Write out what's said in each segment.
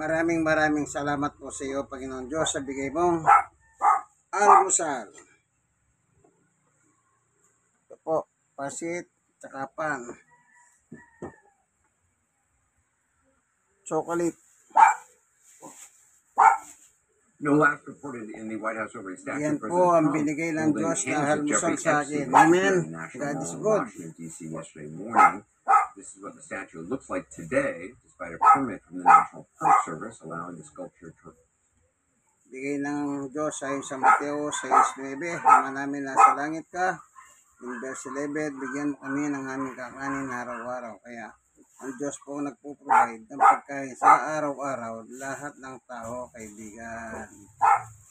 maraming salamat po sa iyo, Panginoon Diyos, sa bigay mong almusal. Ito po, pasit, tsaka pan. Chocolate. No act reported in the White House over his statue. Yan po ang binigay ng Diyos na almusal sa akin. Amen. God is good. Washington, D.C. yesterday morning. This is what the statue looks like today, despite a permit from the National Park Service allowing the sculpture to... Bigay ng Diyos ayon sa Mateo 6:9, Ama namin nasa langit ka. In verse 11, bigyan mo kami ng aming kakanin araw-araw. Kaya ang Diyos po nagpo-provide ng pagkain sa araw-araw, lahat ng tao, kaibigan.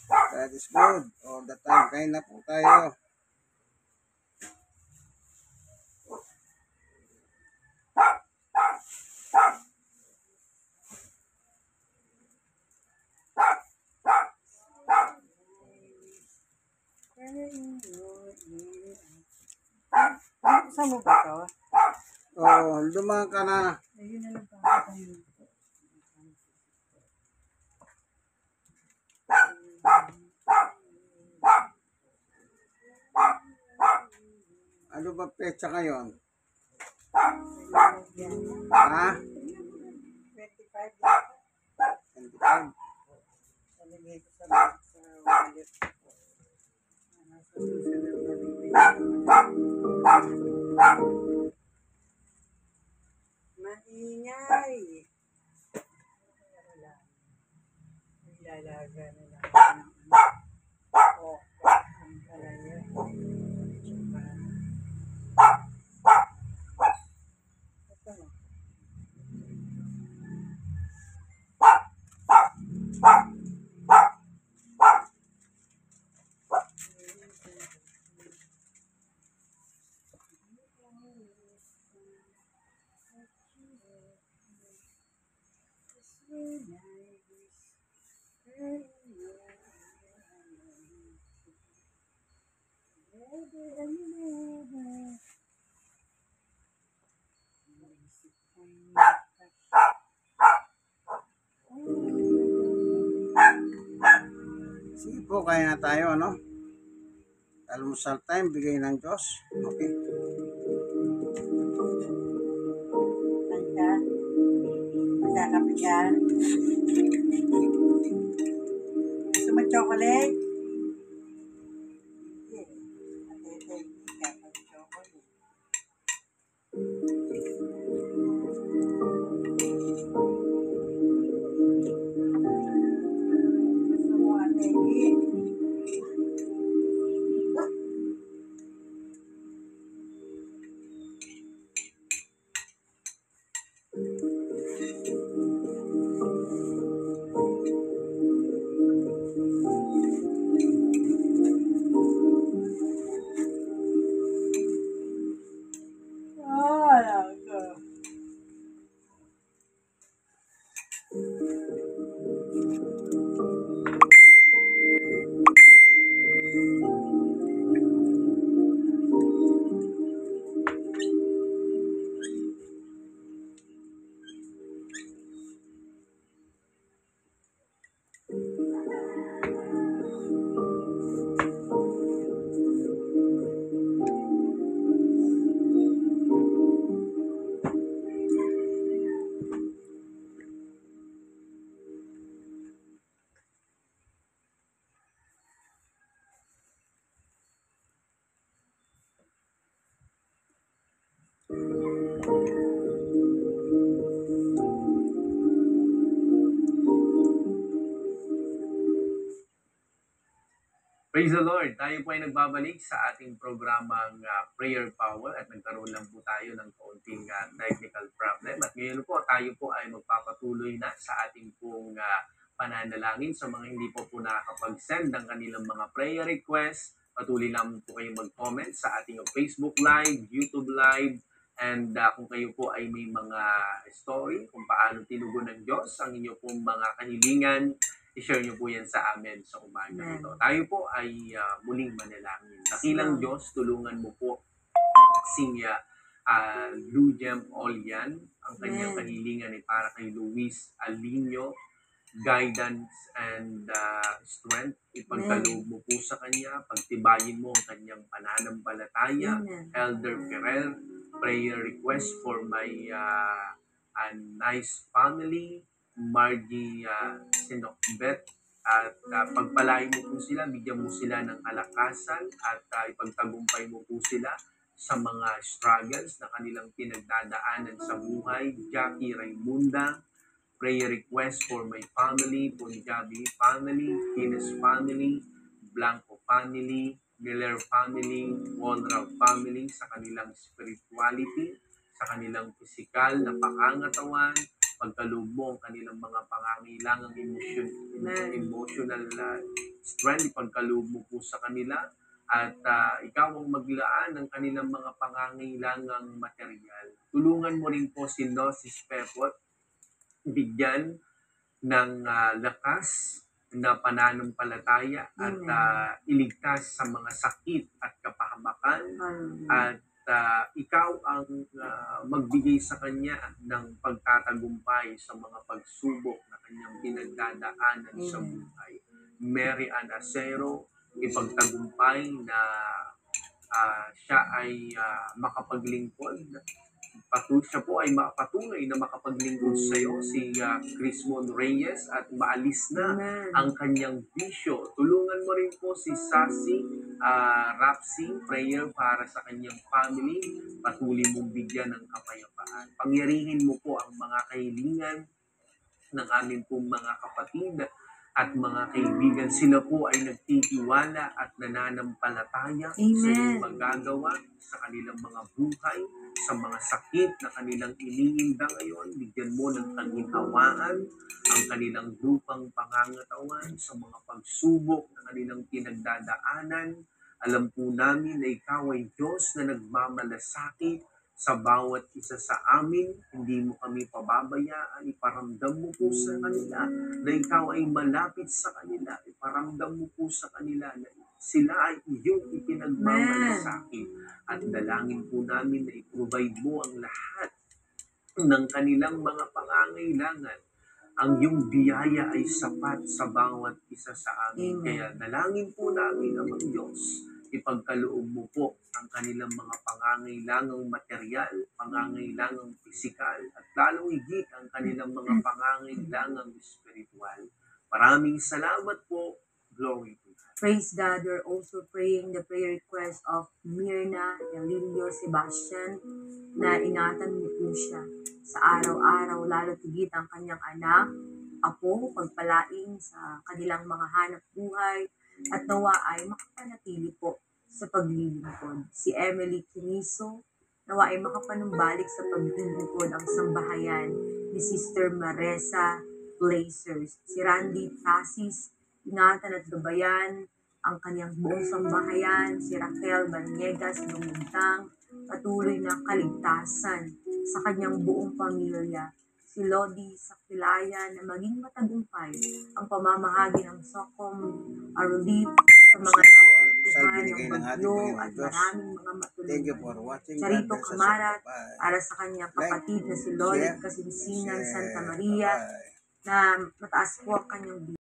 God is good all the time. Kain na po tayo. Saan mo ba ito? Oh, lumang ka na. Ayun na nagpapatayin. Ano ba petsa ngayon? Yan. Ha? 25 25. Saligay ko sa wallet. Nasa susunod na bibigyan. Maingay. Ilalaga na lang. O, ang kalaya. Ito na. Sige po, kaya na tayo, ano? Almusal time, bigay ng Diyos. Okay. Manda. Magkakape ka. Gusto mo chocolate? Sige. Matetay ka pag chocolate. Gusto mo ategi? Praise the Lord! Tayo po ay nagbabalik sa ating programang Prayer Power at nagkaroon lang po tayo ng kaunting technical problem. At ngayon po, tayo po ay magpapatuloy na sa ating pong pananalangin sa mga hindi po nakakapag-send ng kanilang mga prayer requests. Patuloy lang po kayong mag-comment sa ating Facebook Live, YouTube Live, and kung kayo po ay may mga story kung paano tinugon ng Diyos ang inyo pong mga kahilingan, i-share nyo po yan sa amin sa umaga ito. Tayo po ay muling manalangin. Dakilang Diyos, tulungan mo po si Lujem Olian. Ang kanyang kahilingan ay para kay Luis Alino guidance and strength. Ipagkaloob mo po sa kanya, pagtibayin mo ang kanyang pananampalataya. Amen. Elder Ferrer, prayer request for my a nice family, Margie Sinokbet, at pagpalain mo po sila, bigyan mo sila ng kalakasan at ipagtagumpay mo po sila sa mga struggles na kanilang pinagdadaanan sa buhay. Jackie Raimunda, prayer request for my family, Punjabi family, Kines family, Blanco family, Miller family, Wonra family, sa kanilang spirituality, sa kanilang physical na pangangatawan, pagkaloob mo ang kanilang mga pangangailangang emotional strength, ipagkaloob mo po sa kanila, at ikaw ang maglaan ng kanilang mga pangangailangang material. Tulungan mo rin po si Nosis Pepot, bigyan ng lakas na pananampalataya at iligtas sa mga sakit at kapahamakan. At ikaw ang magbigay sa kanya ng pagtatagumpay sa mga pagsubok na kanyang pinagdadaanan sa buhay. Mary Ann Acero, ipagtagumpay na siya ay makapaglingkod. Siya po ay patuloy na makapaglingkod sa iyo, si Crismon Reyes, at maalis na ang kanyang bisyo. Tulungan mo rin po si Sassy Rapsi, prayer para sa kanyang family. Patuloy mong bigyan ng kapayapaan. Pangyarihin mo po ang mga kahilingan ng amin pong mga kapatid at mga kaibigan. Sila po ay nagtitiwala at nananampalataya sa iyong magagawa sa kanilang mga buhay, sa mga sakit na kanilang iniinda ngayon. Bigyan mo ng kaginhawaan ang kanilang lupang pangangatawan sa mga pagsubok na kanilang pinagdadaanan. Alam po namin na ikaw ay Diyos na nagmamalasakit sa bawat isa sa amin. Hindi mo kami pababayaan. Iparamdam mo po sa kanila na ikaw ay malapit sa kanila. Iparamdam mo po sa kanila na sila ay iyong ipinagmamalasakit. At dalangin po namin na i-provide mo ang lahat ng kanilang mga pangangailangan. Ang iyong biyaya ay sapat sa bawat isa sa amin. Kaya dalangin po namin, Amang Diyos, ipagkaloob mo po ang kanilang mga pangangailangang material, pangangailangang pisikal, at lalong higit ang kanilang mga pangangailangang spiritual. Maraming salamat po. Glory to God. Praise God. We're also praying the prayer request of Mirna Elilio Sebastian, na ingatan mo po siya sa araw-araw, lalo tigit ang kanyang anak, apo, pagpalain sa kanilang mga hanap buhay, at nawa ay makapanatili po sa paglilingkod. Si Emily Quiniso, nawa ay makapanumbalik sa paglilingkod ang sambahayan ni Sister Maresa Blazers. Si Randy Tasis, ingatan at gabayan ang kanyang buong sambahayan. Si Raquel Baniegas Lumintang, patuloy na kaligtasan sa kanyang buong pamilya. Si Lodi Sakilaya, na maging matagumpay ang pamamahagi ng Sokom Relief sa mga naapektuhan ng bagyo at maraming mga Thank you matulungan. for watching. Charito God bless us. Kamarat, Bye. para sa kanyang kapatid na si Lolit Share. Kasinsinan Share. Santa Maria, Bye. na mataas po ang kanyang